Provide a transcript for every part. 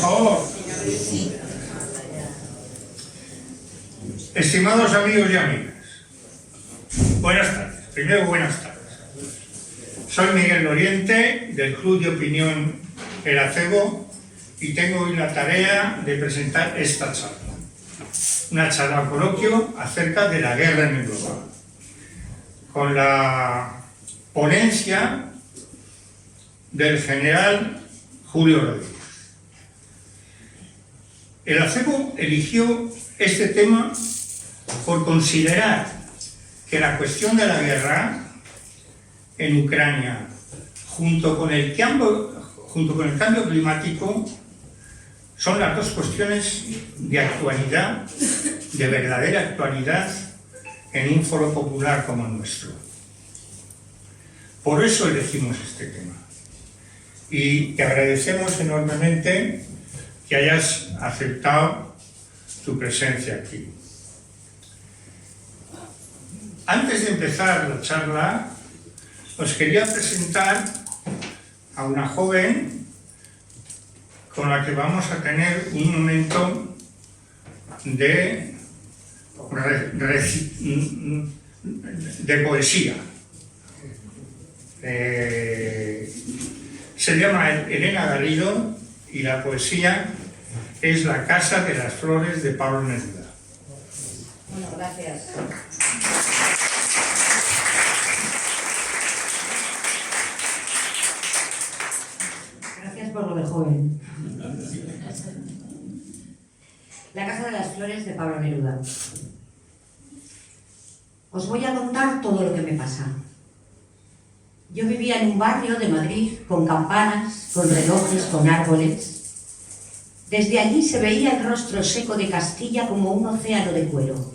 favor. Estimados amigos y amigas, buenas tardes. Primero, buenas tardes. Soy Miguel Loriente, del Club de Opinión El Acebo, y tengo hoy la tarea de presentar esta charla. Una charla coloquio acerca de la guerra en Europa, con la ponencia del general Julio Rodríguez. El Acebo eligió este tema por considerar que la cuestión de la guerra en Ucrania, junto con el cambio climático, son las dos cuestiones de actualidad, de verdadera actualidad, en un foro popular como el nuestro. Por eso elegimos este tema. Y te agradecemos enormemente que hayas aceptado tu presencia aquí. Antes de empezar la charla, os quería presentar a una joven con la que vamos a tener un momento de poesía. Se llama Elena Garrido y la poesía es La Casa de las Flores de Pablo Neruda. Bueno, gracias. Gracias por lo de joven. La Casa de las Flores de Pablo Neruda. Os voy a contar todo lo que me pasa. Yo vivía en un barrio de Madrid con campanas, con relojes, con árboles. Desde allí se veía el rostro seco de Castilla como un océano de cuero.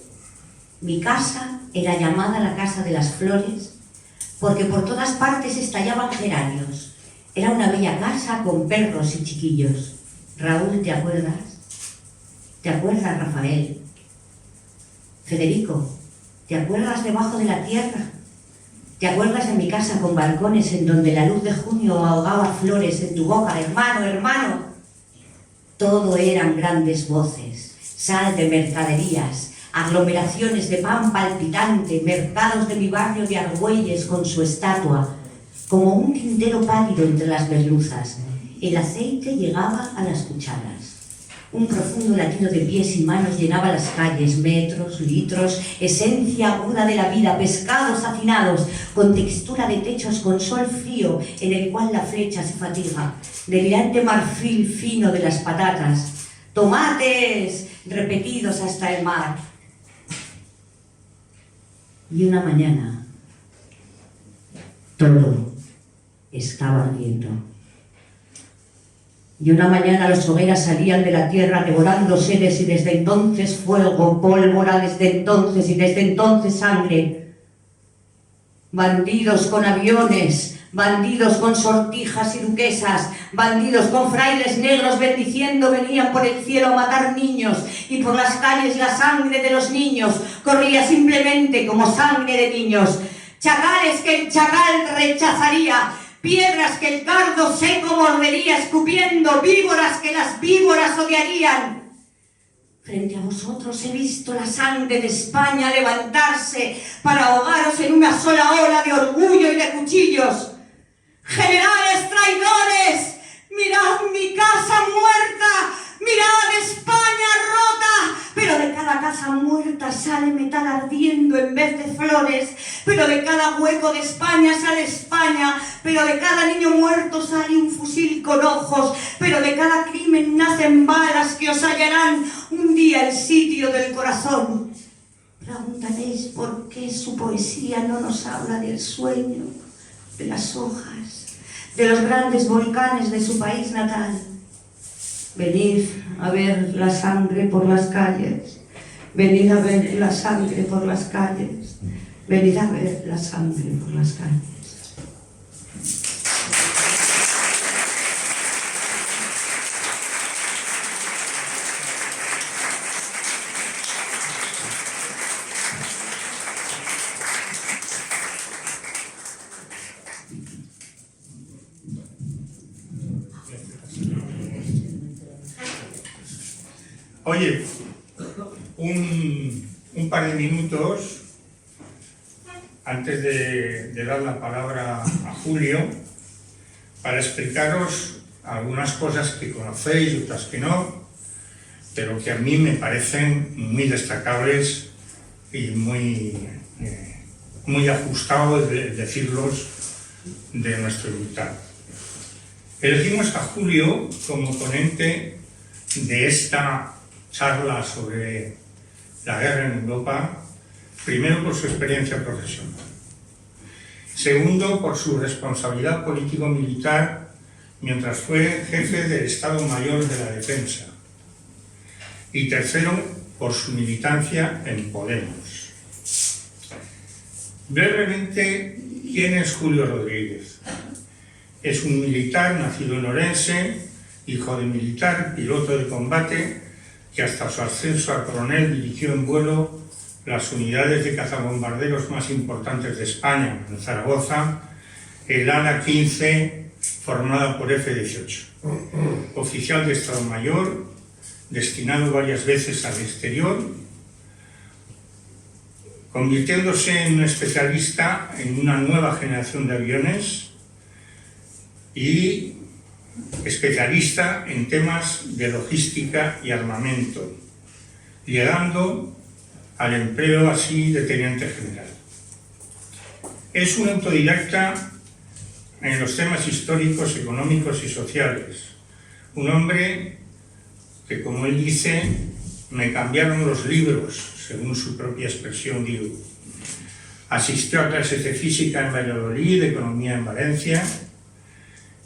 Mi casa era llamada la Casa de las Flores porque por todas partes estallaban geranios. Era una bella casa con perros y chiquillos. Raúl, ¿te acuerdas? ¿Te acuerdas, Rafael? Federico, ¿te acuerdas debajo de la tierra? ¿Te acuerdas de mi casa con balcones en donde la luz de junio ahogaba flores en tu boca? Hermano, hermano. Todo eran grandes voces, sal de mercaderías, aglomeraciones de pan palpitante, mercados de mi barrio de Argüelles con su estatua, como un tintero pálido entre las merluzas. El aceite llegaba a las cucharas. Un profundo latido de pies y manos llenaba las calles, metros, litros, esencia aguda de la vida, pescados hacinados, con textura de techos con sol frío en el cual la flecha se fatiga, delirante marfil fino de las patatas, tomates repetidos hasta el mar. Y una mañana, todo estaba ardiendo. Y una mañana las hogueras salían de la tierra devorando seres y desde entonces fuego, pólvora desde entonces y desde entonces sangre. Bandidos con aviones, bandidos con sortijas y duquesas, bandidos con frailes negros bendiciendo venían por el cielo a matar niños y por las calles la sangre de los niños corría simplemente como sangre de niños. Chacales que el chacal rechazaría, piedras que el cardo seco mordería, escupiendo víboras que las víboras odiarían. Frente a vosotros he visto la sangre de España levantarse para ahogaros en una sola ola de orgullo y de cuchillos. ¡Generales traidores! ¡Mirad mi casa muerta! ¡Mirad España rota! Pero de cada casa muerta sale metal ardiendo en vez de flores. Pero de cada hueco de España sale España. Pero de cada niño muerto sale un fusil con ojos. Pero de cada crimen nacen balas que os hallarán un día el sitio del corazón. Preguntaréis por qué su poesía no nos habla del sueño, de las hojas, de los grandes volcanes de su país natal. Venid a ver la sangre por las calles, venid a ver la sangre por las calles, venid a ver la sangre por las calles. Oye, un par de minutos antes de dar la palabra a Julio para explicaros algunas cosas que conocéis y otras que no, pero que a mí me parecen muy destacables y muy ajustados de decirlos de nuestro invitado. Elegimos a Julio como ponente de esta charla sobre la guerra en Europa, primero por su experiencia profesional, segundo por su responsabilidad político-militar mientras fue jefe del Estado Mayor de la Defensa, y tercero por su militancia en Podemos. Brevemente, ¿quién es Julio Rodríguez? Es un militar nacido en Orense, hijo de militar, piloto de combate, que hasta su ascenso a coronel dirigió en vuelo las unidades de cazabombarderos más importantes de España, en Zaragoza, el ala 15, formada por F-18. Oficial de Estado Mayor, destinado varias veces al exterior, convirtiéndose en un especialista en una nueva generación de aviones y especialista en temas de logística y armamento, llegando al empleo así de teniente general. Es un autodidacta en los temas históricos, económicos y sociales. Un hombre que, como él dice, me cambiaron los libros, según su propia expresión, digo. Asistió a clases de física en Valladolid, de economía en Valencia,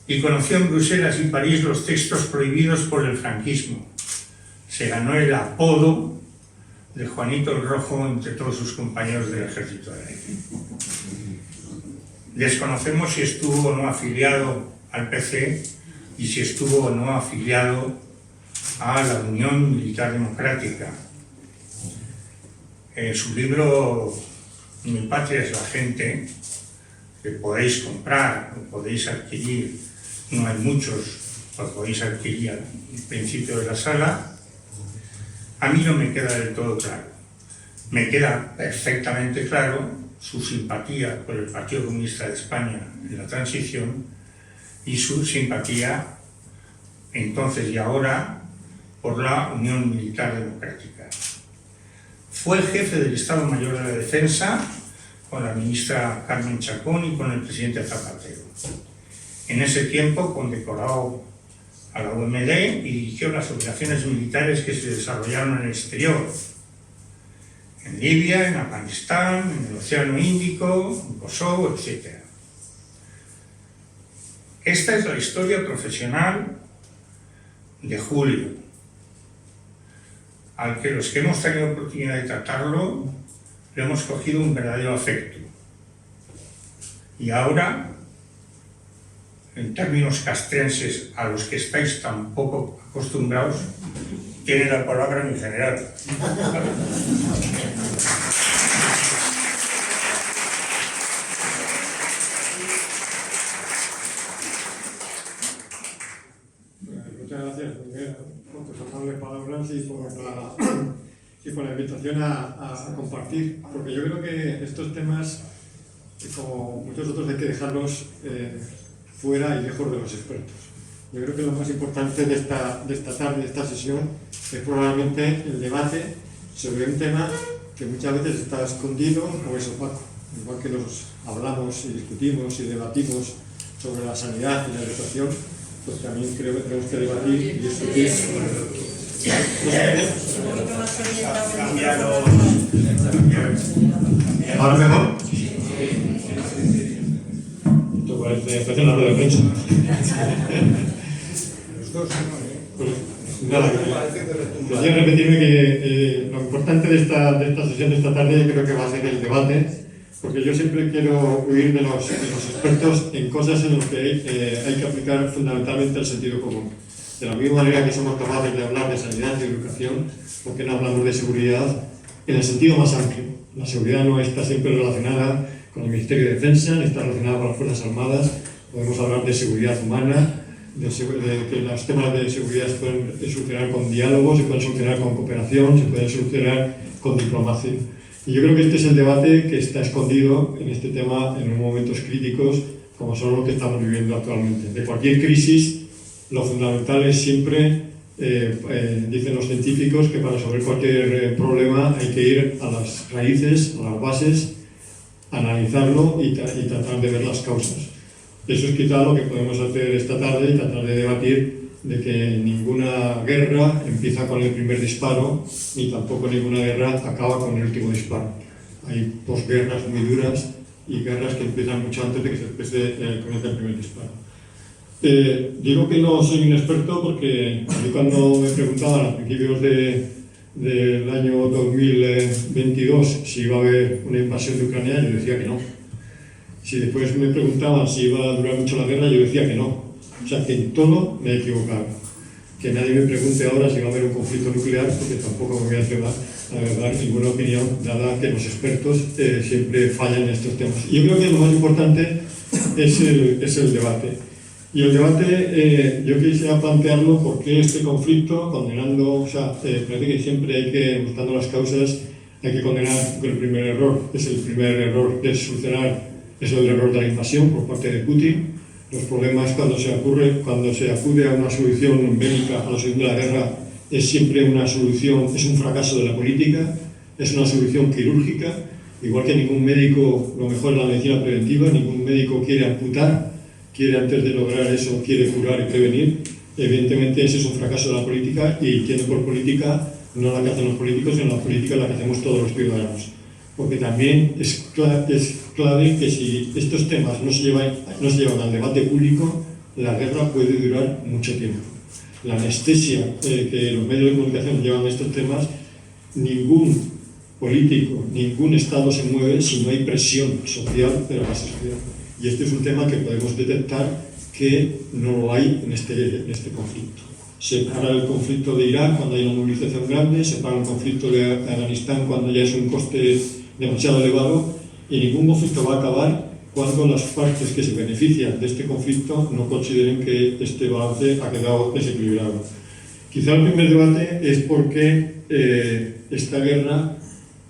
y conoció en Bruselas y París los textos prohibidos por el franquismo. Se ganó el apodo de Juanito el Rojo entre todos sus compañeros del Ejército del Aire. Desconocemos si estuvo o no afiliado al PC y si estuvo o no afiliado a la Unión Militar Democrática. En su libro Mi patria es la gente, que podéis comprar o podéis adquirir, no hay muchos, lo podéis adquirir al principio de la sala, a mí no me queda del todo claro. Me queda perfectamente claro su simpatía por el Partido Comunista de España en la transición y su simpatía entonces y ahora por la Unión Militar Democrática. Fue el jefe del Estado Mayor de la Defensa con la ministra Carmen Chacón y con el presidente Zapatero. En ese tiempo condecorado a la UMD y dirigió las operaciones militares que se desarrollaron en el exterior, en Libia, en Afganistán, en el Océano Índico, en Kosovo, etc. Esta es la historia profesional de Julio, al que los que hemos tenido oportunidad de tratarlo le hemos cogido un verdadero afecto. Y ahora, en términos castrenses a los que estáis tan poco acostumbrados, tiene la palabra mi general. Muchas gracias por tus amables palabras y por la invitación a compartir, porque yo creo que estos temas, como muchos otros, hay que dejarlos fuera y lejos de los expertos. Yo creo que lo más importante de esta tarde, de esta sesión, es probablemente el debate sobre un tema que muchas veces está escondido o es opaco. Igual que nos hablamos y discutimos y debatimos sobre la sanidad y la educación, pues también creo que tenemos que debatir y discutir. ¿Ahora mejor? Esto parece una rueda de prensa. Nada, quería repetirme que lo importante de esta sesión de esta tarde yo creo que va a ser el debate, porque yo siempre quiero huir de los expertos en cosas en las que hay que aplicar fundamentalmente el sentido común. De la misma manera que somos capaces de hablar de sanidad y educación, ¿por qué no hablamos de seguridad en el sentido más amplio? La seguridad no está siempre relacionada con el Ministerio de Defensa, ni está relacionada con las Fuerzas Armadas. Podemos hablar de seguridad humana, que los temas de seguridad se pueden solucionar con diálogo, se pueden solucionar con cooperación, se pueden solucionar con diplomacia. Y yo creo que este es el debate que está escondido en este tema en unos momentos críticos como son los que estamos viviendo actualmente. De cualquier crisis, lo fundamental es siempre, dicen los científicos, que para resolver cualquier problema hay que ir a las raíces, a las bases, analizarlo y tratar de ver las causas. Eso es quizá lo que podemos hacer esta tarde y tratar de debatir de que ninguna guerra empieza con el primer disparo, ni tampoco ninguna guerra acaba con el último disparo. Hay posguerras muy duras y guerras que empiezan mucho antes de que se comience el primer disparo. Digo que no soy un experto porque yo cuando me preguntaban a principios del año 2022 si iba a haber una invasión de Ucrania, yo decía que no. Si después me preguntaban si iba a durar mucho la guerra, yo decía que no. O sea, que en todo me he equivocado. Que nadie me pregunte ahora si va a haber un conflicto nuclear, porque tampoco me voy a dar ninguna opinión, dada que los expertos siempre fallan en estos temas. Y yo creo que lo más importante es el debate. Y el debate, yo quisiera plantearlo porque este conflicto, condenando, o sea, parece que siempre hay que, buscando las causas, hay que condenar el primer error. Es el primer error de solucionar, es el error de la invasión por parte de Putin. Los problemas cuando se acude a una solución bélica, a la solución de la guerra, es siempre una solución, es un fracaso de la política, es una solución quirúrgica, igual que ningún médico, lo mejor es la medicina preventiva, ningún médico quiere amputar, quiere antes de lograr eso, quiere curar y prevenir. Evidentemente ese es un fracaso de la política y tiene por política no la que hacen los políticos, sino la política la que hacemos todos los ciudadanos. Porque también es clave que si estos temas no se llevan al debate público, la guerra puede durar mucho tiempo. La anestesia que los medios de comunicación llevan a estos temas, ningún político, ningún Estado se mueve si no hay presión social de la base social. Y este es un tema que podemos detectar que no lo hay en este conflicto. Se para el conflicto de Irak cuando hay una movilización grande, se para el conflicto de Afganistán cuando ya es un coste demasiado elevado, y ningún conflicto va a acabar cuando las partes que se benefician de este conflicto no consideren que este balance ha quedado desequilibrado. Quizá el primer debate es porque esta guerra,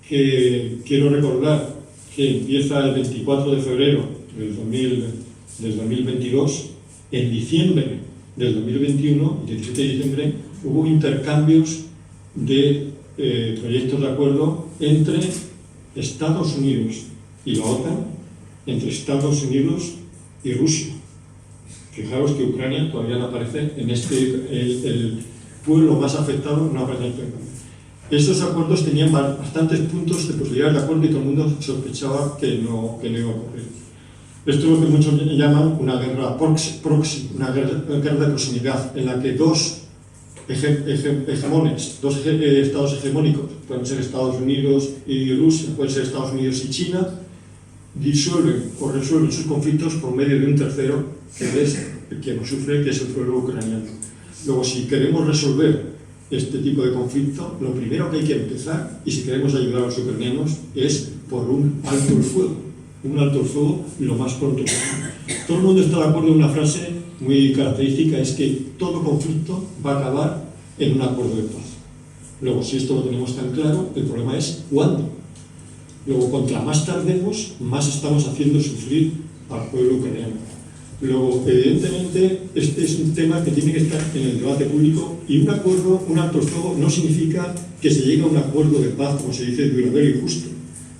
que quiero recordar que empieza el 24 de febrero del 2022, en diciembre del 2021, el 17 de diciembre, hubo intercambios de proyectos de acuerdo entre Estados Unidos y la OTAN, entre Estados Unidos y Rusia. Fijaros que Ucrania todavía no aparece en el pueblo más afectado, no aparece en este cambio. Estos acuerdos tenían bastantes puntos de posibilidades de acuerdo y todo el mundo sospechaba que no iba a ocurrir. Esto es lo que muchos llaman una guerra proxy, una guerra de proximidad, en la que dos hegemones, dos estados hegemónicos, pueden ser Estados Unidos y Rusia, pueden ser Estados Unidos y China, disuelven o resuelven sus conflictos por medio de un tercero, que es el que lo sufre, que es el pueblo ucraniano. Luego, si queremos resolver este tipo de conflicto, lo primero que hay que empezar, y si queremos ayudar a los ucranianos, es por un alto el fuego. Un alto el fuego lo más pronto posible. Todo el mundo está de acuerdo en una frase muy característica, es que todo conflicto va a acabar en un acuerdo de paz. Luego, si esto lo tenemos tan claro, el problema es cuándo. Luego, contra más tardemos, más estamos haciendo sufrir al pueblo ucraniano. Luego, evidentemente, este es un tema que tiene que estar en el debate público, y un acuerdo, un alto el fuego, no significa que se llegue a un acuerdo de paz, como se dice, duradero y justo.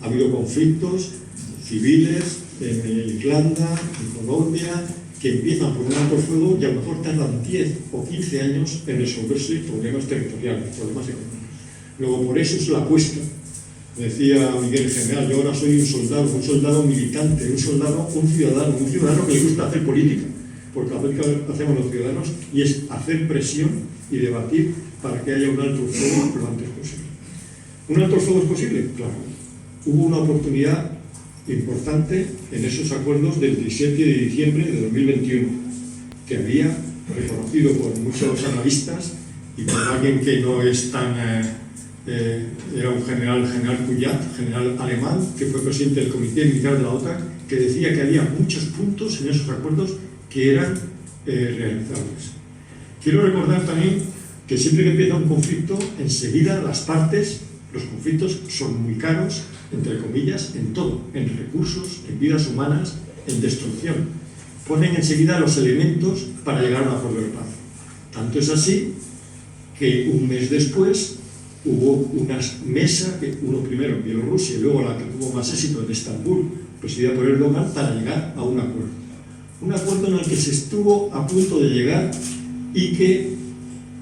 Ha habido conflictos civiles en Irlanda, en Colombia, que empiezan por un alto el fuego y a lo mejor tardan 10 o 15 años en resolverse problemas territoriales, problemas económicos. Luego, por eso es la apuesta. Decía Miguel General, yo ahora soy un soldado militante, un ciudadano que le gusta hacer política, porque lo que hacemos los ciudadanos y es hacer presión y debatir para que haya un alto el fuego lo antes posible. ¿Un alto el fuego es posible? Claro. Hubo una oportunidad importante en esos acuerdos del 17 de diciembre de 2021, que había reconocido por muchos analistas y por alguien que no es tan... era un general Kuyat, general alemán, que fue presidente del Comité Militar de la OTAN, que decía que había muchos puntos en esos acuerdos que eran realizables. Quiero recordar también que siempre que empieza un conflicto, enseguida las partes, los conflictos son muy caros, entre comillas, en todo, en recursos, en vidas humanas, en destrucción. Ponen enseguida los elementos para llegar a un acuerdo de paz. Tanto es así que un mes después hubo una mesa, uno primero en Bielorrusia y luego la que tuvo más éxito en Estambul, presidida por Erdogan, para llegar a un acuerdo. Un acuerdo en el que se estuvo a punto de llegar y que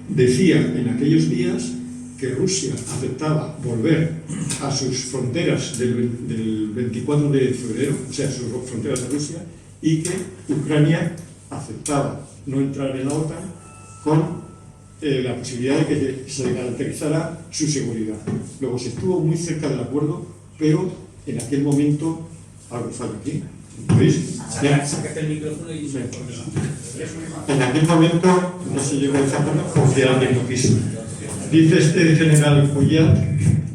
decía en aquellos días que Rusia aceptaba volver a sus fronteras del 24 de febrero, o sea, sus fronteras de Rusia, y que Ucrania aceptaba no entrar en la OTAN con la posibilidad de que se garantizara su seguridad. Luego se estuvo muy cerca del acuerdo, pero en aquel momento algo falla aquí. ¿Veis? Sácate el micrófono y... En aquel momento no se llegó a esa zona porque alguien lo quiso. Dice este general Poyat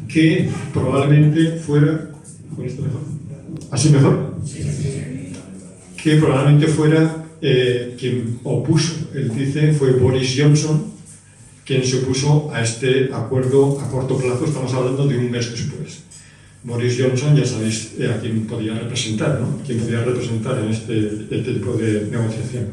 que probablemente fuera... ¿Con esto mejor? ¿Así mejor? Que probablemente fuera quien opuso, él dice, fue Boris Johnson, quien se opuso a este acuerdo a corto plazo. Estamos hablando de un mes después. Boris Johnson, ya sabéis a quién podía representar, ¿no? Quién podía representar en este tipo de negociación.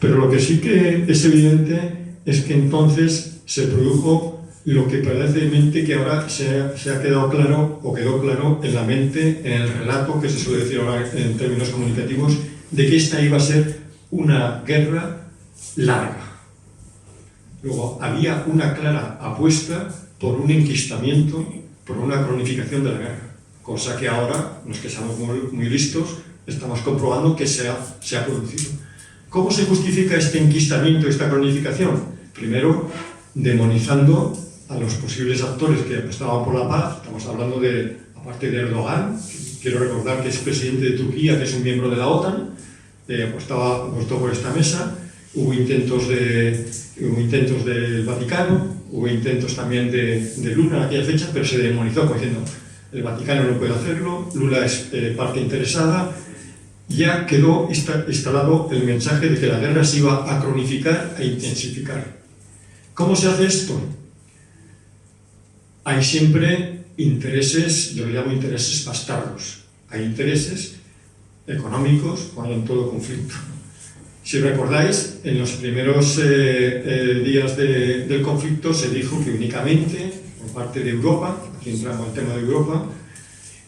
Pero lo que sí que es evidente es que entonces se produjo lo que parece que ahora se ha quedado claro, o quedó claro en la mente, en el relato que se suele decir ahora en términos comunicativos, de que esta iba a ser una guerra larga. Luego, había una clara apuesta por un enquistamiento, por una cronificación de la guerra, cosa que ahora, los que somos muy listos, estamos comprobando que se ha producido. ¿Cómo se justifica este enquistamiento, esta cronificación? Primero, demonizando a los posibles actores que apostaban por la paz. Estamos hablando de, aparte de Erdogan, quiero recordar que es presidente de Turquía, que es un miembro de la OTAN, apostó por esta mesa. Hubo intentos del Vaticano, hubo intentos también de Lula en aquella fecha, pero se demonizó como diciendo el Vaticano no puede hacerlo, Lula es parte interesada. Ya quedó instalado el mensaje de que la guerra se iba a cronificar e intensificar. ¿Cómo se hace esto? Hay siempre intereses, yo le llamo intereses bastardos. Hay intereses económicos, como en todo conflicto. Si recordáis, en los primeros días del conflicto se dijo que únicamente, por parte de Europa, aquí entramos en el tema de Europa,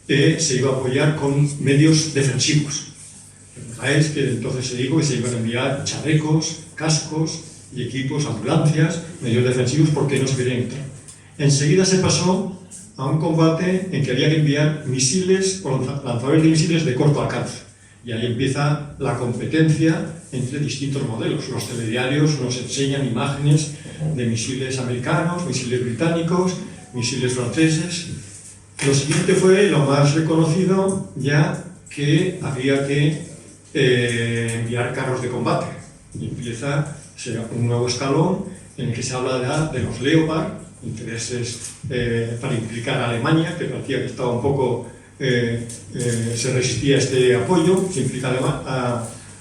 se iba a apoyar con medios defensivos. Recordáis que entonces se dijo que se iban a enviar chalecos, cascos y equipos, ambulancias, medios defensivos, porque no se querían entrar. Enseguida se pasó a un combate en que había que enviar misiles o lanzadores de misiles de corto alcance. Y ahí empieza la competencia entre distintos modelos. Los telediarios nos enseñan imágenes de misiles americanos, misiles británicos, misiles franceses. Lo siguiente fue lo más reconocido, ya que había que enviar carros de combate. Y empieza un nuevo escalón en el que se habla ya de los Leopard, intereses para implicar a Alemania, que parecía que estaba un poco... se resistía a este apoyo, se implica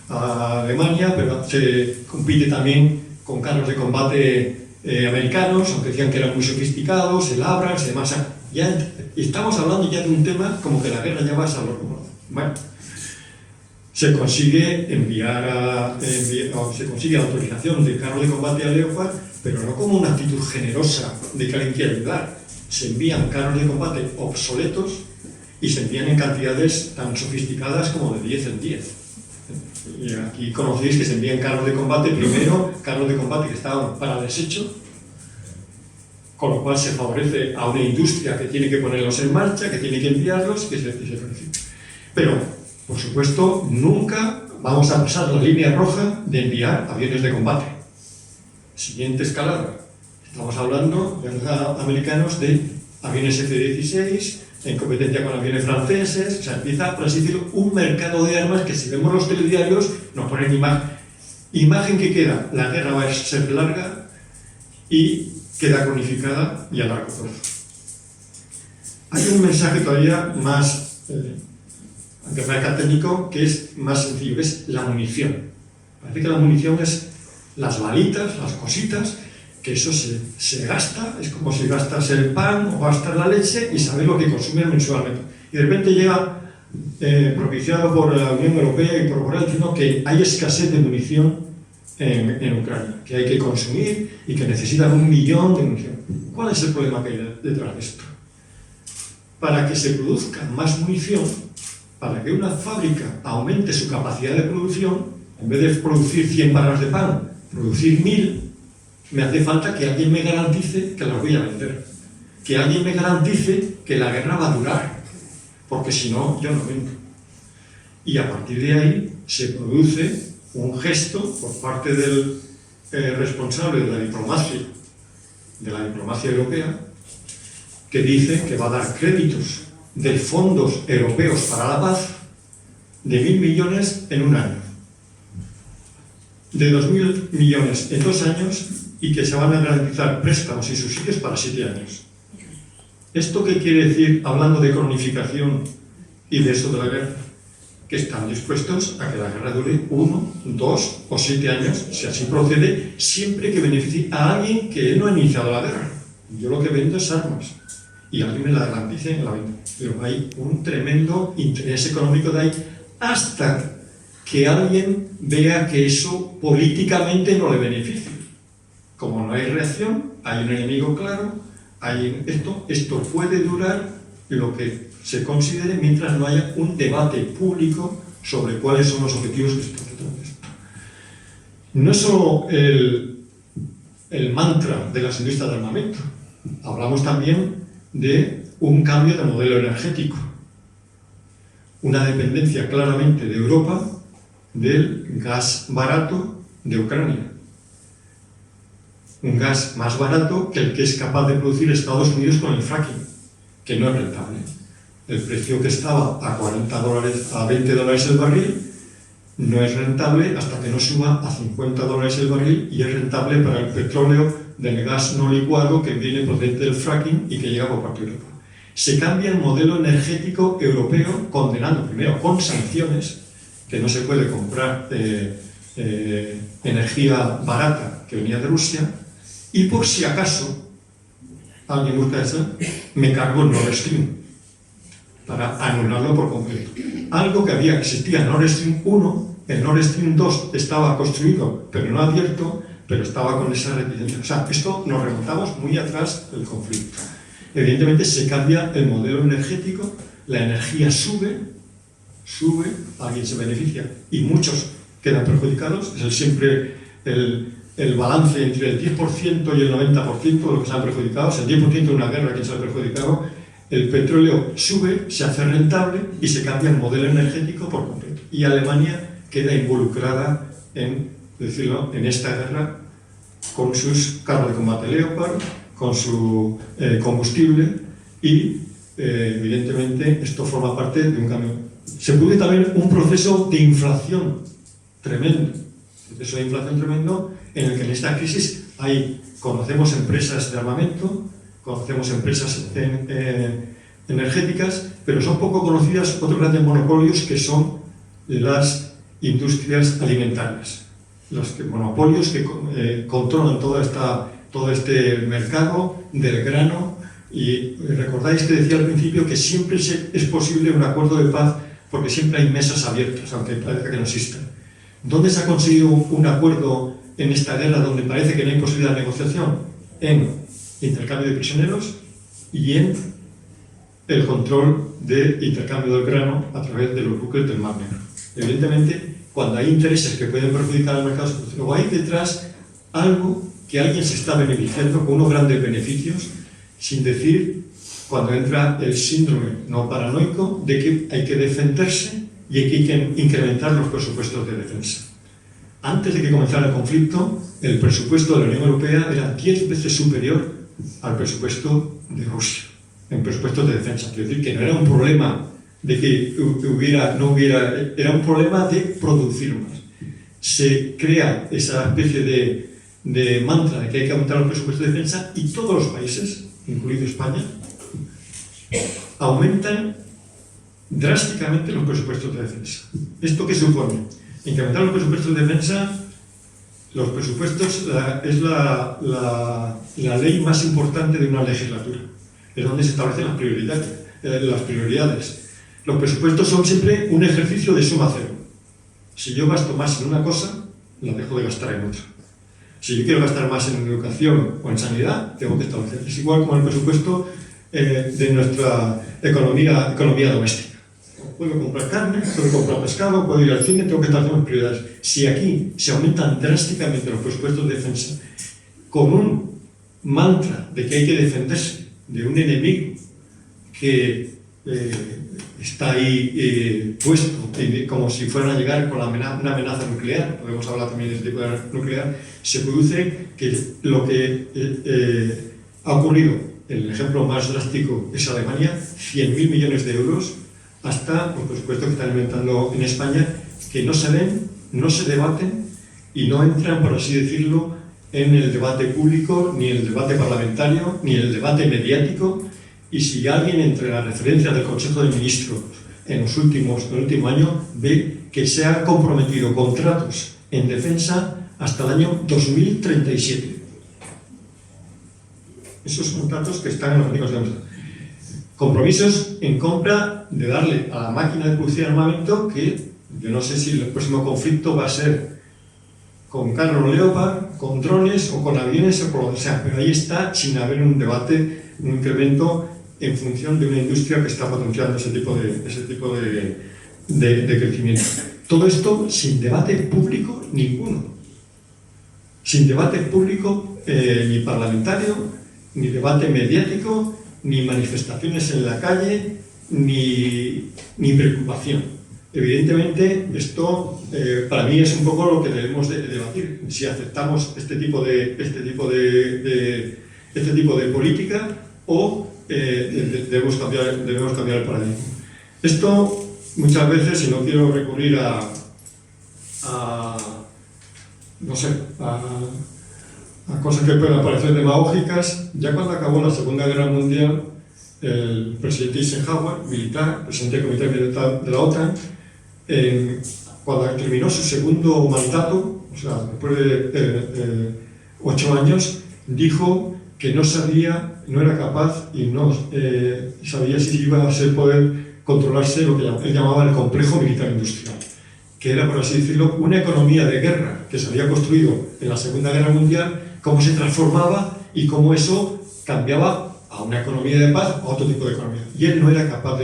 a Alemania, pero se compite también con carros de combate americanos, aunque decían que eran muy sofisticados, el Abrams y demás. Ya estamos hablando ya de un tema como que la guerra ya va a salvar. Bueno, se consigue se consigue la autorización de carros de combate a Leopard, pero no como una actitud generosa de que alguien quiere ayudar. Se envían carros de combate obsoletos y se envían en cantidades tan sofisticadas como de 10 en 10. Y aquí conocéis que se envían carros de combate, primero carros de combate que estaban para desecho, con lo cual se favorece a una industria que tiene que ponerlos en marcha, que tiene que enviarlos y se felicita. Pero, por supuesto, nunca vamos a pasar la línea roja de enviar aviones de combate. Siguiente escalada. Estamos hablando de los americanos de aviones F-16, en competencia con aviones franceses. O sea, empieza, por así decirlo, un mercado de armas que, si vemos los telediarios, nos ponen imagen que queda. La guerra va a ser larga y queda cronificada y a largo plazo. Hay un mensaje todavía más, aunque parezca técnico, que es más sencillo, es la munición. Parece que la munición es las balitas, las cositas, que eso se gasta, es como si gastas el pan o gastas la leche y sabes lo que consumes mensualmente. Y de repente llega, propiciado por la Unión Europea y por Borrell, diciendo que hay escasez de munición en Ucrania, que hay que consumir y que necesitan 1 millón de munición. ¿Cuál es el problema que hay detrás de esto? Para que se produzca más munición, para que una fábrica aumente su capacidad de producción, en vez de producir 100 barras de pan, producir 1000, me hace falta que alguien me garantice que las voy a vender. Que alguien me garantice que la guerra va a durar, porque si no, yo no vendo. Y a partir de ahí se produce un gesto por parte del responsable de la diplomacia europea, que dice que va a dar créditos de fondos europeos para la paz de 1.000 millones en un año, de 2.000 millones en 2 años, y que se van a garantizar préstamos y subsidios para 7 años. ¿Esto qué quiere decir, hablando de cronificación y de eso de la guerra? Que están dispuestos a que la guerra dure 1, 2 o 7 años, si así procede, siempre que beneficie a alguien que él no ha iniciado la guerra. Yo lo que vendo es armas, y alguien me la garantice en la venta. Pero hay un tremendo interés económico de ahí, hasta que alguien vea que eso políticamente no le beneficia. Como no hay reacción, hay un enemigo claro, esto puede durar lo que se considere mientras no haya un debate público sobre cuáles son los objetivos que se están tratando. No es solo el mantra de las industrias de armamento, hablamos también de un cambio de modelo energético, una dependencia claramente de Europa del gas barato de Ucrania. Un gas más barato que el que es capaz de producir Estados Unidos con el fracking, que no es rentable. El precio que estaba a $40, a $20 el barril, no es rentable hasta que no suba a $50 el barril, y es rentable para el petróleo del gas no licuado que viene procedente del fracking y que llega por parte de Europa. Se cambia el modelo energético europeo, condenando primero con sanciones, que no se puede comprar energía barata que venía de Rusia, y por si acaso alguien busca eso, me cargo el Nord Stream para anularlo por completo. Algo que existía en Nord Stream 1, el Nord Stream 2 estaba construido pero no abierto, pero estaba con esa reticencia. O sea, esto nos remontamos muy atrás del conflicto. Evidentemente se cambia el modelo energético, la energía sube, alguien se beneficia y muchos quedan perjudicados. Es siempre el balance entre el 10% y el 90% de los que se han perjudicado. El 10% de una guerra que se ha perjudicado. El petróleo sube, se hace rentable y se cambia el modelo energético por completo. Y Alemania queda involucrada en esta guerra con sus carros de combate Leopard, con su combustible y, evidentemente, esto forma parte de un cambio. Se produce también un proceso de inflación tremendo, en el que en esta crisis conocemos empresas de armamento, conocemos empresas energéticas, pero son poco conocidas otros grandes monopolios que son las industrias alimentarias. Los monopolios que controlan todo este mercado del grano. Y recordáis que decía al principio que siempre es posible un acuerdo de paz porque siempre hay mesas abiertas, aunque parezca que no existan. ¿Dónde se ha conseguido un acuerdo en esta guerra donde parece que no hay posibilidad de negociación? En intercambio de prisioneros y en el control de intercambio del grano a través de los buques del Mar Negro. Evidentemente, cuando hay intereses que pueden perjudicar al mercado, luego hay detrás algo que alguien se está beneficiando con unos grandes beneficios, sin decir, cuando entra el síndrome no paranoico de que hay que defenderse y hay que incrementar los presupuestos de defensa. Antes de que comenzara el conflicto, el presupuesto de la Unión Europea era 10 veces superior al presupuesto de Rusia, en presupuestos de defensa. Quiero decir que no era un problema de que era un problema de producir más. Se crea esa especie de mantra de que hay que aumentar los presupuestos de defensa y todos los países, incluido España, aumentan drásticamente los presupuestos de defensa. ¿Esto qué supone? incrementar los presupuestos de defensa. Los presupuestos es la ley más importante de una legislatura. Es donde se establecen las prioridades. Los presupuestos son siempre un ejercicio de suma cero. Si yo gasto más en una cosa, la dejo de gastar en otra. Si yo quiero gastar más en educación o en sanidad, tengo que establecer. Es igual como el presupuesto de nuestra economía doméstica. Puedo comprar carne, puedo comprar pescado, puedo ir al cine, tengo que establecer mis prioridades. Si aquí se aumentan drásticamente los presupuestos de defensa con un mantra de que hay que defenderse de un enemigo que está ahí puesto, como si fueran a llegar con una amenaza nuclear, podemos hablar también de este tipo de nuclear, se produce que lo que ha ocurrido, el ejemplo más drástico es Alemania, 100.000 millones de euros, hasta los presupuestos que están inventando en España, que no se ven, no se debaten y no entran, por así decirlo, en el debate público, ni en el debate parlamentario, ni en el debate mediático. Y si alguien entre las referencias del Consejo de Ministros en el último año ve que se han comprometido contratos en defensa hasta el año 2037. Esos contratos que están en los artículos de la compromisos en compra de darle a la máquina de producción de armamento, que yo no sé si el próximo conflicto va a ser con carros Leopard, con drones o con aviones o con lo que sea, pero ahí está sin haber un debate, un incremento en función de una industria que está potenciando ese tipo de crecimiento. Todo esto sin debate público ninguno. Sin debate público ni parlamentario, ni debate mediático, ni manifestaciones en la calle, ni preocupación. Evidentemente, esto para mí es un poco lo que debemos de debatir. Si aceptamos este tipo de política o debemos cambiar el paradigma. Esto muchas veces, si no quiero recurrir a cosas que pueden parecer demagógicas, ya cuando acabó la Segunda Guerra Mundial, el presidente Eisenhower, militar, presidente del Comité Militar de la OTAN, cuando terminó su segundo mandato, o sea, después de 8 años, dijo que no era capaz y no sabía si iba a poder controlarse lo que él llamaba el complejo militar industrial, que era, por así decirlo, una economía de guerra que se había construido en la Segunda Guerra Mundial, cómo se transformaba y cómo eso cambiaba a una economía de paz, a otro tipo de economía. Y él no era capaz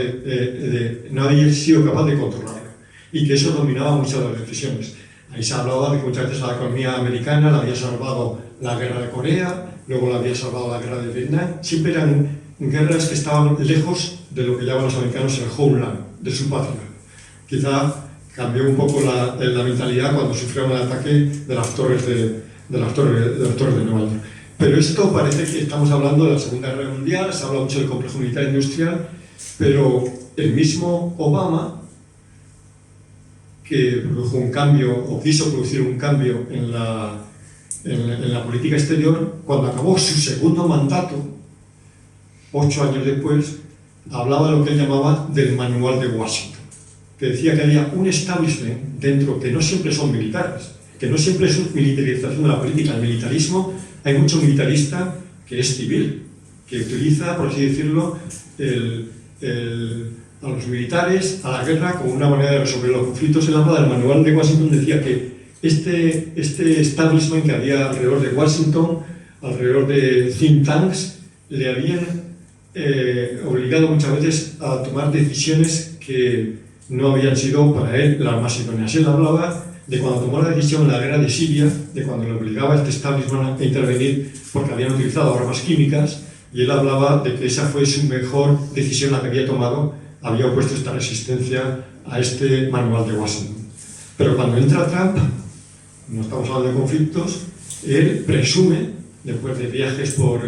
no había sido capaz de controlarlo, y que eso dominaba muchas de las decisiones. Ahí se hablaba de que muchas veces a la economía americana la había salvado la guerra de Corea, luego la había salvado la guerra de Vietnam. Siempre eran guerras que estaban lejos de lo que llaman los americanos el homeland, de su patria. Quizá cambió un poco la mentalidad cuando sufrieron el ataque de las torres de Nueva York. Pero esto parece que estamos hablando de la Segunda Guerra Mundial, se habla mucho del complejo militar industrial, pero el mismo Obama, que produjo un cambio, o quiso producir un cambio en la política exterior, cuando acabó su segundo mandato, 8 años después, hablaba de lo que él llamaba del manual de Washington, que decía que había un establishment dentro, que no siempre son militares, que no siempre es militarización de la política. El militarismo, hay mucho militarista que es civil, que utiliza, por así decirlo, a los militares, a la guerra, como una manera de resolver los conflictos. El del manual de Washington decía que este establishment que había alrededor de Washington, alrededor de think tanks, le habían obligado muchas veces a tomar decisiones que no habían sido para él las más idóneas. Él hablaba de cuando tomó la decisión en la guerra de Siria, de cuando le obligaba a este establishment a intervenir porque habían utilizado armas químicas, y él hablaba de que esa fue su mejor decisión la que había tomado, había opuesto esta resistencia a este manual de Washington. Pero cuando entra Trump, no estamos hablando de conflictos, él presume, después de viajes por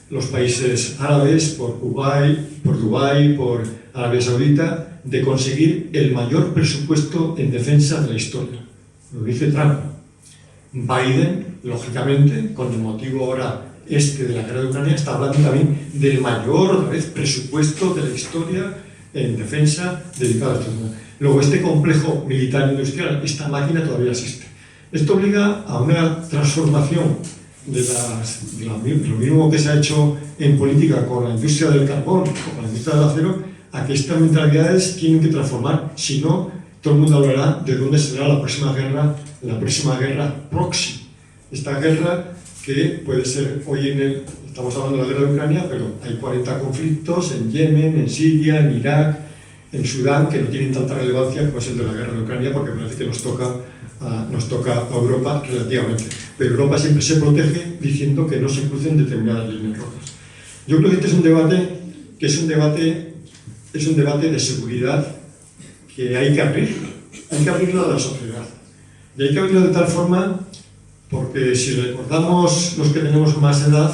los países árabes, por Dubái, por Arabia Saudita, de conseguir el mayor presupuesto en defensa de la historia. Lo dice Trump. Biden, lógicamente, con el motivo ahora de la guerra de Ucrania, está hablando también del mayor presupuesto de la historia en defensa dedicado a esto. Luego, este complejo militar industrial, esta máquina todavía existe. Esto obliga a una transformación de lo mismo que se ha hecho en política con la industria del carbón o con la industria del acero, a que estas mentalidades tienen que transformar, si no, todo el mundo hablará de dónde será la próxima guerra proxy. Esta guerra que puede ser, estamos hablando de la guerra de Ucrania, pero hay 40 conflictos en Yemen, en Siria, en Irak, en Sudán, que no tienen tanta relevancia como es el de la guerra de Ucrania, porque parece que nos toca a Europa relativamente. Pero Europa siempre se protege diciendo que no se crucen determinadas líneas rojas. Yo creo que este es un debate de seguridad que hay que abrirlo a la sociedad. Y hay que abrirlo de tal forma, porque si recordamos los que tenemos más edad,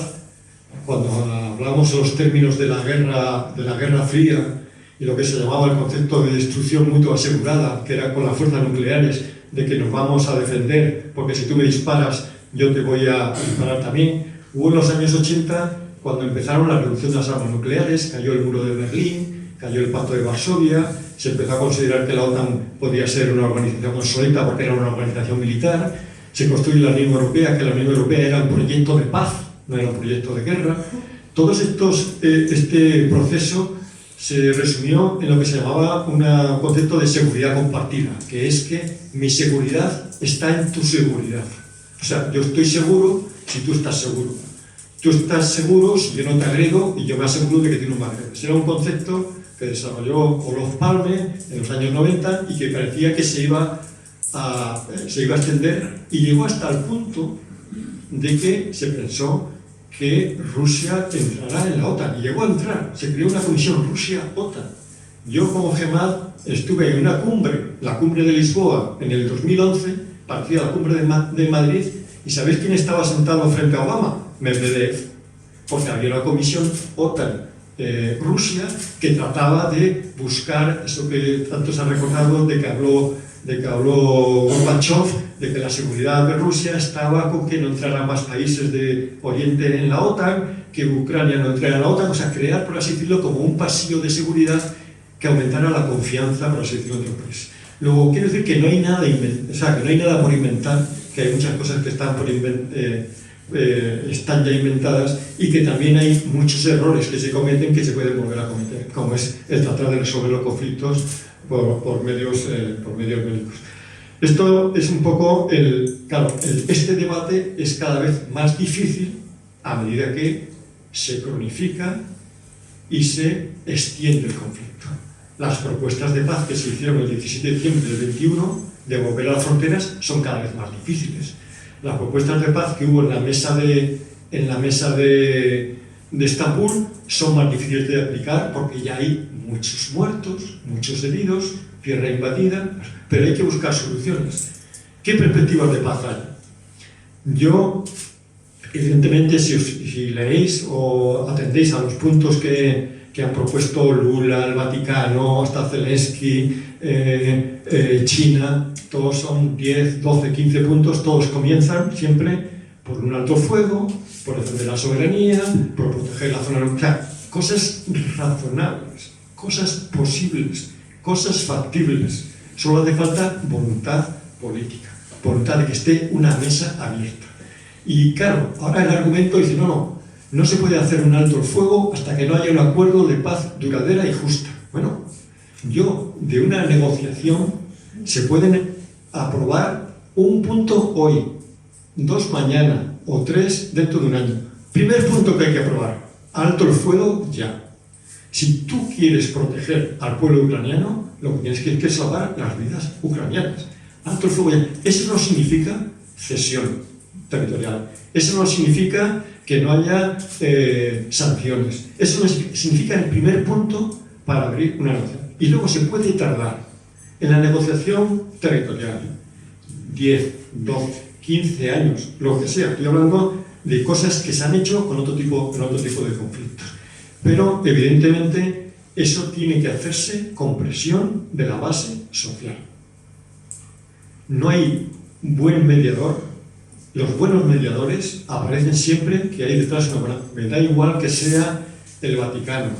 cuando hablamos de los términos de la Guerra Fría y lo que se llamaba el concepto de destrucción mutua asegurada, que era con las fuerzas nucleares, de que nos vamos a defender, porque si tú me disparas, yo te voy a disparar también. Hubo en los años 80, cuando empezaron la reducción de las armas nucleares, cayó el muro de Berlín, cayó el Pacto de Varsovia, se empezó a considerar que la OTAN podía ser una organización obsoleta porque era una organización militar, se construye la Unión Europea, que la Unión Europea era un proyecto de paz, no era un proyecto de guerra. Todos este proceso se resumió en lo que se llamaba un concepto de seguridad compartida, que es que mi seguridad está en tu seguridad. O sea, yo estoy seguro si tú estás seguro. Tú estás seguro si yo no te agredo y yo me aseguro de que tú no me agredes. Era un concepto que desarrolló Olof Palme en los años 90 y que parecía que se iba a extender, y llegó hasta el punto de que se pensó que Rusia entrará en la OTAN, y llegó a entrar. Se creó una comisión Rusia-OTAN. Yo como GEMAD estuve en una cumbre, la cumbre de Lisboa, en el 2011, parecida a la cumbre de Madrid, y ¿sabéis quién estaba sentado frente a Obama? Medvedev, porque había una comisión OTAN-Rusia que trataba de buscar eso que tanto se ha recordado, de que habló Gorbachev, de que la seguridad de Rusia estaba con que no entraran más países de Oriente en la OTAN, que Ucrania no entrara en la OTAN, o sea, crear, por así decirlo, como un pasillo de seguridad que aumentara la confianza, por así decirlo, entre los países. Luego, quiero decir que no hay nada por inventar, que hay muchas cosas que están están ya inventadas, y que también hay muchos errores que se cometen que se pueden volver a cometer, como es el tratar de resolver los conflictos por medios bélicos. Esto es un poco este debate es cada vez más difícil a medida que se cronifica y se extiende el conflicto. Las propuestas de paz que se hicieron el 17 de diciembre del 21 de volver a las fronteras son cada vez más difíciles. Las propuestas de paz que hubo en la mesa de Estambul son más difíciles de aplicar porque ya hay muchos muertos, muchos heridos, tierra invadida, pero hay que buscar soluciones. ¿Qué perspectivas de paz hay? Yo, evidentemente, si leéis o atendéis a los puntos que han propuesto Lula, el Vaticano, hasta Zelensky, China, todos son 10, 12, 15 puntos, todos comienzan siempre por un alto fuego, por defender la soberanía, por proteger la zona nuclear. Cosas razonables, cosas posibles, cosas factibles. Solo hace falta voluntad política, voluntad de que esté una mesa abierta. Y claro, ahora el argumento dice, no se puede hacer un alto el fuego hasta que no haya un acuerdo de paz duradera y justa. Bueno, de una negociación se pueden aprobar un punto hoy, 2 mañana o 3 dentro de un año. Primer punto que hay que aprobar, alto el fuego ya. Si tú quieres proteger al pueblo ucraniano, lo que tienes que es salvar las vidas ucranianas. Alto el fuego ya. Eso no significa cesión territorial. Eso no significa que no haya sanciones. Eso significa el primer punto para abrir una negociación. Y luego se puede tardar en la negociación territorial 10, 12, 15 años, lo que sea. Estoy hablando de cosas que se han hecho con otro tipo de conflictos. Pero, evidentemente, eso tiene que hacerse con presión de la base social. No hay buen mediador. Los buenos mediadores aparecen siempre que hay detrás una buena. Me da igual que sea el Vaticano,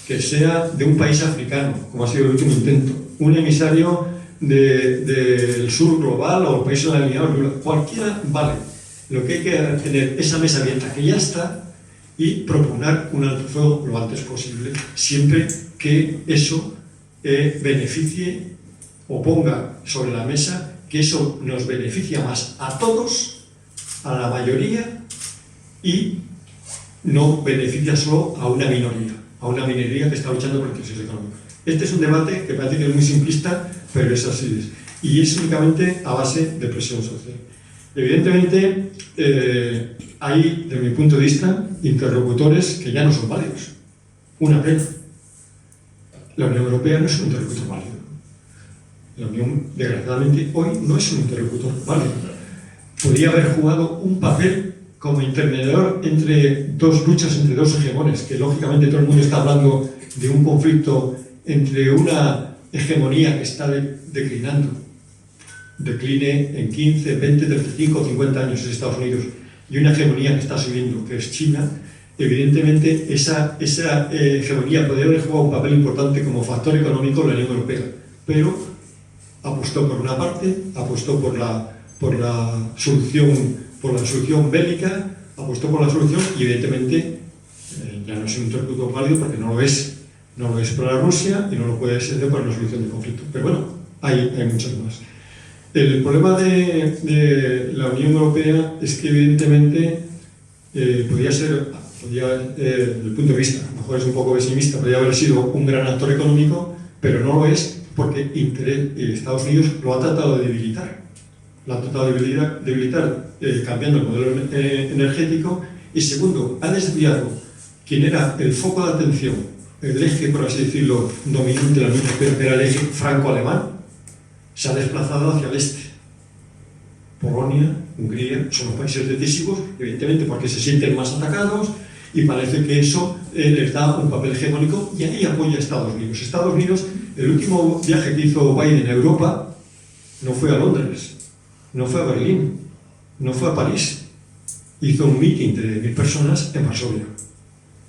que sea de un país africano, como ha sido el último intento. un emisario del sur global o países alineados, cualquiera vale. Lo que hay que tener esa mesa abierta que ya está y proponer un alto fuego lo antes posible, siempre que eso beneficie o ponga sobre la mesa que eso nos beneficia más a todos, a la mayoría, y no beneficia solo a una minoría que está luchando por intereses económicos. Este es un debate que parece que es muy simplista, pero es así. Y es únicamente a base de presión social. Evidentemente, hay, desde mi punto de vista, interlocutores que ya no son válidos. Una pena. La Unión Europea no es un interlocutor válido. La Unión, desgraciadamente, hoy no es un interlocutor válido. Podría haber jugado un papel como intermediador entre dos luchas, entre dos hegemones, que lógicamente todo el mundo está hablando de un conflicto entre una hegemonía que está declinando, decline en 15, 20, 35, 50 años en Estados Unidos, y una hegemonía que está subiendo, que es China. Evidentemente esa hegemonía podría haber jugado un papel importante como factor económico en la Unión Europea, pero apostó por una parte, apostó por la solución bélica, apostó por la solución y evidentemente ya no es un interlocutor válido porque no lo es para Rusia y no lo puede ser para una solución de conflicto. Pero bueno, hay muchos más. El problema de la Unión Europea es que evidentemente podría ser, desde el punto de vista, a lo mejor es un poco pesimista, podría haber sido un gran actor económico, pero no lo es porque Estados Unidos lo ha tratado de debilitar. Lo ha tratado de debilitar cambiando el modelo energético y segundo, ha desviado quien era el foco de atención, el eje, por así decirlo, dominante de la Unión Europea, que era el eje franco-alemán, se ha desplazado hacia el este. Polonia, Hungría, son los países decisivos, evidentemente porque se sienten más atacados y parece que eso les da un papel hegemónico y ahí apoya a Estados Unidos. Estados Unidos, el último viaje que hizo Biden a Europa no fue a Londres, no fue a Berlín, no fue a París, hizo un meeting de 1000 personas en Varsovia,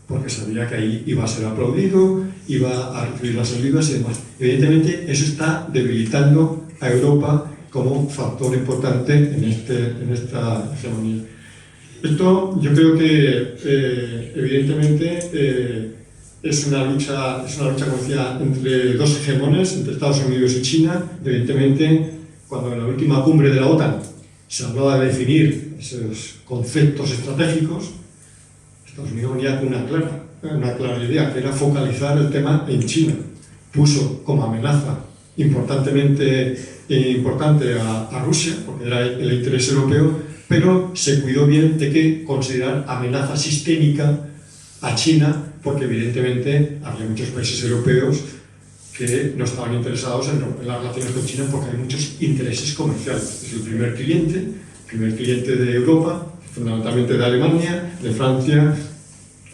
porque sabía que ahí iba a ser aplaudido, iba a recibir las ayudas y demás. Evidentemente, eso está debilitando a Europa como factor importante en esta hegemonía. Esto yo creo que evidentemente es una lucha como decía, entre dos hegemones, entre Estados Unidos y China. Evidentemente, cuando en la última cumbre de la OTAN se hablaba de definir esos conceptos estratégicos, Estados Unidos venía con una clara idea, que era focalizar el tema en China. Puso como amenaza importante a Rusia, porque era el interés europeo, pero se cuidó bien de que considerar amenaza sistémica a China, porque evidentemente había muchos países europeos que no estaban interesados en romper las relaciones con China porque hay muchos intereses comerciales. Es el primer cliente de Europa, fundamentalmente de Alemania, de Francia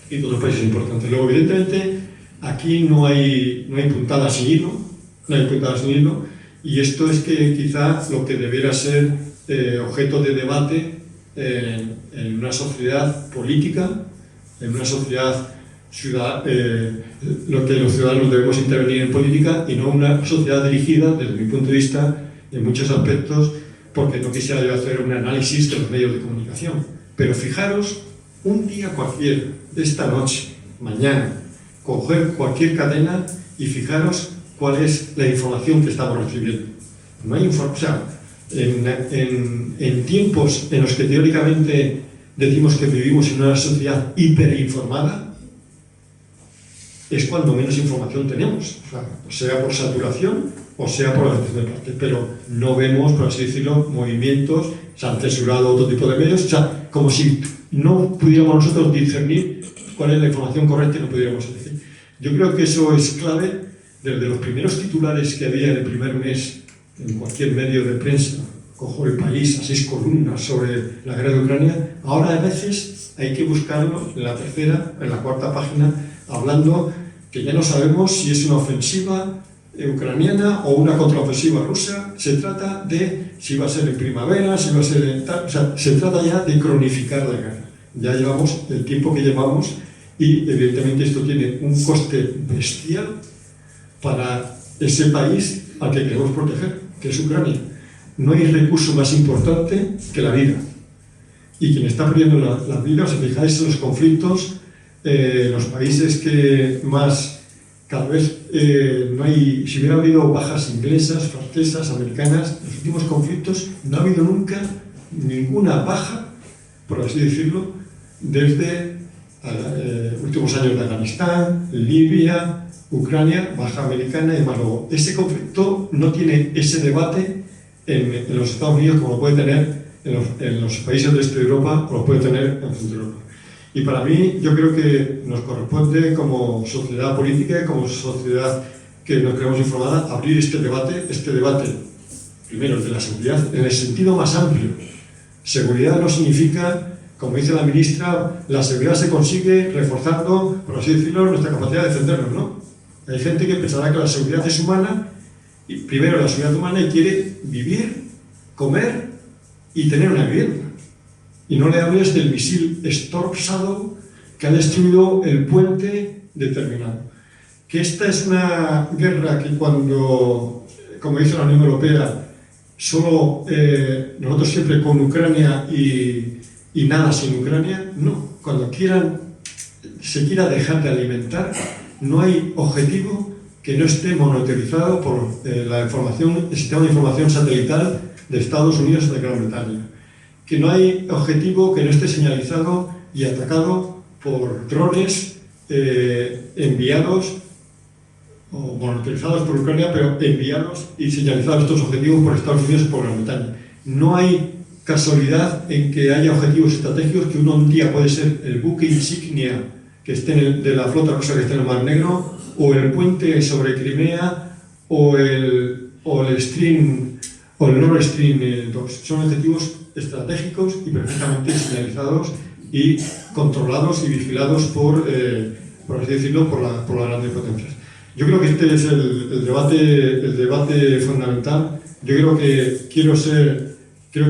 y todos los países importantes. Luego, evidentemente, aquí no hay puntadas sin hilo, y esto es que quizá lo que debiera ser objeto de debate en una sociedad política, en una sociedad lo que los ciudadanos debemos intervenir en política y no una sociedad dirigida, desde mi punto de vista, en muchos aspectos, porque no quisiera yo hacer un análisis de los medios de comunicación. Pero fijaros, un día cualquiera, esta noche, mañana, coger cualquier cadena y fijaros cuál es la información que estamos recibiendo. No hay información. O sea, en tiempos en los que teóricamente decimos que vivimos en una sociedad hiperinformada, es cuando menos información tenemos, o sea por saturación o sea por la atención de parte, pero no vemos, por así decirlo, movimientos, se han censurado otro tipo de medios, o sea, como si no pudiéramos nosotros discernir cuál es la información correcta y no pudiéramos decir. Yo creo que eso es clave. Desde los primeros titulares que había en el primer mes en cualquier medio de prensa, cojo El País a 6 columnas sobre la guerra de Ucrania, ahora a veces hay que buscarlo en la tercera, en la cuarta página, hablando que ya no sabemos si es una ofensiva ucraniana o una contraofensiva rusa. Se trata de si va a ser en primavera, si va a ser en tal, o sea, se trata ya de cronificar la guerra. Ya llevamos el tiempo que llevamos y evidentemente esto tiene un coste bestial para ese país al que queremos proteger, que es Ucrania. No hay recurso más importante que la vida. Y quien está perdiendo la vida, si fijáis en los conflictos, los países que más, cada vez no hay, si hubiera habido bajas inglesas, francesas, americanas, en los últimos conflictos no ha habido nunca ninguna baja, por así decirlo, desde últimos años de Afganistán, Libia, Ucrania, baja americana y demás. Luego, ese conflicto no tiene ese debate en los Estados Unidos como lo puede tener en los países del este de Europa o lo puede tener en Centro Europa. Y para mí, yo creo que nos corresponde como sociedad política y como sociedad que nos creemos informada, abrir este debate, primero, el de la seguridad, en el sentido más amplio. Seguridad no significa, como dice la ministra, la seguridad se consigue reforzando, por así decirlo, nuestra capacidad de defendernos, ¿no? Hay gente que pensará que la seguridad es humana, y primero la seguridad humana y quiere vivir, comer y tener una vivienda. Y no le hables del misil Storm Shadow que ha destruido el puente determinado. Que esta es una guerra que cuando, como dice la Unión Europea, solo nosotros siempre con Ucrania y nada sin Ucrania, no. Cuando se quiera dejar de alimentar, no hay objetivo que no esté monitorizado por el sistema de información satelital de Estados Unidos o de Gran Bretaña. Que no hay objetivo que no esté señalizado y atacado por drones enviados o monitorizados por Ucrania, pero enviados y señalizados estos objetivos por Estados Unidos y por Gran Bretaña. No hay casualidad en que haya objetivos estratégicos que un día puede ser el buque insignia que esté de la flota rusa que esté en el Mar Negro, o el puente sobre Crimea, o el Nord Stream 2. Son objetivos estratégicos y perfectamente señalizados y controlados y vigilados por así decirlo, por las grandes potencias. Yo creo que este es el debate fundamental. Yo creo que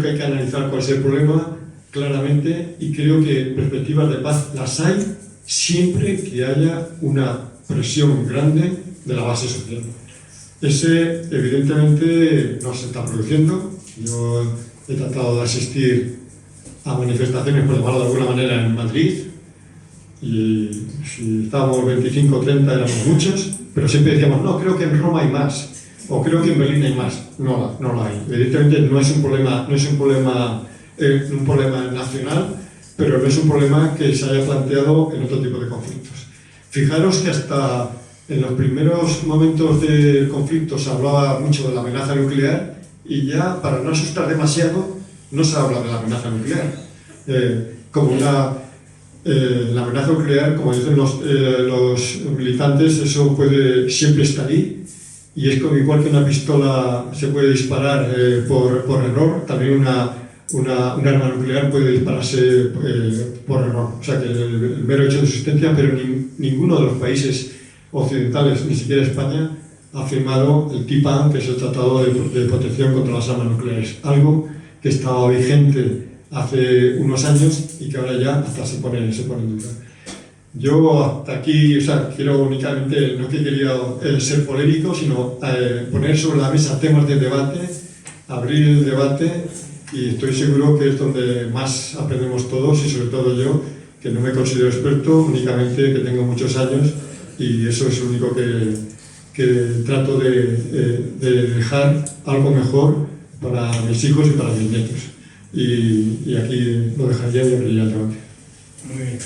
hay que analizar cuál es el problema claramente y creo que perspectivas de paz las hay siempre que haya una presión grande de la base social. Ese evidentemente no se está produciendo. Yo he tratado de asistir a manifestaciones, por llamarlo de alguna manera, en Madrid, y si estábamos 25 o 30 éramos muchos, pero siempre decíamos, no, creo que en Roma hay más, o creo que en Berlín hay más. No la hay. Evidentemente no es un problema nacional, pero no es un problema que se haya planteado en otro tipo de conflictos. Fijaros que hasta en los primeros momentos del conflicto se hablaba mucho de la amenaza nuclear y ya, para no asustar demasiado, no se habla de la amenaza nuclear. La amenaza nuclear, como dicen los militantes, eso puede siempre estar ahí, y es como igual que una pistola se puede disparar por error, también un arma nuclear puede dispararse por error. O sea que el mero hecho de su existencia, pero ninguno de los países occidentales, ni siquiera España, ha firmado el TPAN, que es el Tratado de Protección contra las Armas Nucleares, algo que estaba vigente hace unos años y que ahora ya hasta se pone en duda. Yo hasta aquí, quiero únicamente, no que quería ser polémico, sino poner sobre la mesa temas de debate, abrir el debate, y estoy seguro que es donde más aprendemos todos, y sobre todo yo, que no me considero experto, únicamente que tengo muchos años, y eso es lo único que trato de dejar algo mejor para mis hijos y para mis nietos. Y aquí lo dejaría y abriría el debate. Muy bien.